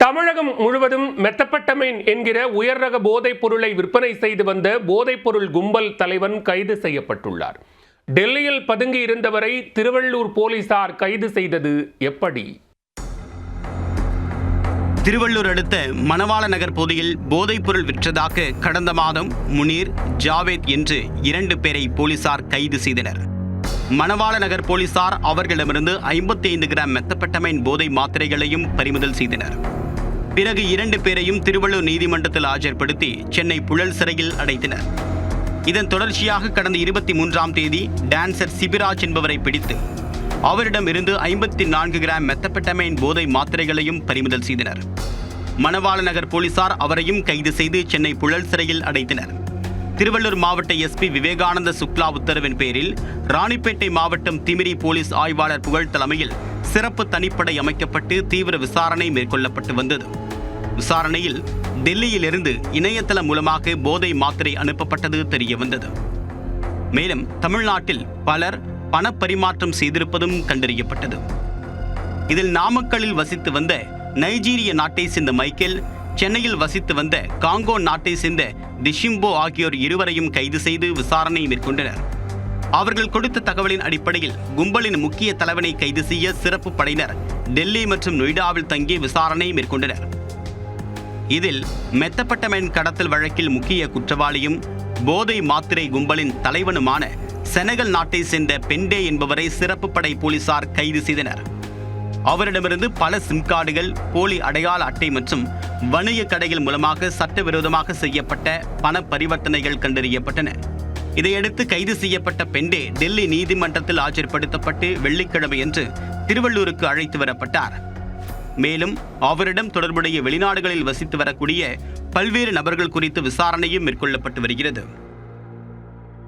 தமிழகம் முழுவதும் மெத்தப்பட்டமைன் என்கிற உயர் ரக போதைப் பொருளை விற்பனை செய்து வந்த போதைப்பொருள் கும்பல் தலைவன் கைது செய்யப்பட்டுள்ளார். டெல்லியில் பதுங்கி இருந்தவரை திருவள்ளூர் போலீசார் கைது செய்தது எப்படி? திருவள்ளூர் அடுத்த மணவாள நகர் பகுதியில் போதைப்பொருள் விற்றதாக கடந்த மாதம் முனீர், ஜாவேத் என்று 2 பேரை போலீசார் கைது செய்தனர். மணவாள நகர் போலீசார் அவர்களிடமிருந்து 55 கிராம் மெத்தப்பட்டமைன் போதை மாத்திரைகளையும் பறிமுதல் செய்தனர். பிறகு 2 பேரையும் திருவள்ளூர் நீதிமன்றத்தில் ஆஜர்படுத்தி சென்னை புழல் சிறையில் அடைத்தனர். இதன் தொடர்ச்சியாக கடந்த 23ஆம் தேதி டான்சர் சிபிராஜ் என்பவரை பிடித்து அவரிடம் இருந்து 54 கிராம் மெத்தப்பட்டமைன் போதை மாத்திரைகளையும் பறிமுதல் செய்தனர். மணவாள நகர் போலீசார் அவரையும் கைது செய்து சென்னை புழல் சிறையில் அடைத்தனர். திருவள்ளூர் மாவட்ட எஸ்பி விவேகானந்த சுக்லா உத்தரவின் பேரில் ராணிப்பேட்டை மாவட்டம் திமிரி போலீஸ் ஆய்வாளர் புகழ் தலைமையில் சிறப்பு தனிப்படை அமைக்கப்பட்டு தீவிர விசாரணை மேற்கொள்ளப்பட்டு வந்தது. விசாரணையில் டெல்லியிலிருந்து இணையதளம் மூலமாக போதை மாத்திரை அனுப்பப்பட்டது தெரிய வந்தது. மேலும் தமிழ்நாட்டில் பலர் பணப்பரிமாற்றம் செய்திருப்பதும் கண்டறியப்பட்டது. இதில் நாமக்கல்லில் வசித்து வந்த நைஜீரிய நாட்டை சேர்ந்த மைக்கேல், சென்னையில் வசித்து வந்த காங்கோ நாட்டை சேர்ந்த டிஷிம்போ ஆகியோர் இருவரையும் கைது செய்து விசாரணை மேற்கொண்டனர். அவர்கள் கொடுத்த தகவலின் அடிப்படையில் கும்பலின் முக்கிய தலைவனை கைது செய்ய சிறப்பு படையினர் டெல்லி மற்றும் நொய்டாவில் தங்கி விசாரணை மேற்கொண்டனர். இதில் மெத்தப்பட்டமைன் கடத்தல் வழக்கில் முக்கிய குற்றவாளியும் போதை மாத்திரை கும்பலின் தலைவனுமான செனகல் நாட்டை சேர்ந்த பெண்டே என்பவரை சிறப்பு படை போலீசார் கைது செய்தனர். அவரிடமிருந்து பல சிம் கார்டுகள், போலி அடையாள அட்டை மற்றும் வணிக கடைகள் மூலமாக சட்டவிரோதமாக செய்யப்பட்ட பண பரிவர்த்தனைகள் கண்டறியப்பட்டன. இதையடுத்து கைது செய்யப்பட்ட பெண்டே டெல்லி நீதிமன்றத்தில் ஆஜர்படுத்தப்பட்டு வெள்ளிக்கிழமையன்று திருவள்ளூருக்கு அழைத்து வரப்பட்டார். மேலும் அவரிடம் தொடர்புடைய வெளிநாடுகளில் வசித்து வரக்கூடிய பல்வேறு நபர்கள் குறித்து விசாரணையும் மேற்கொள்ளப்பட்டு வருகிறது.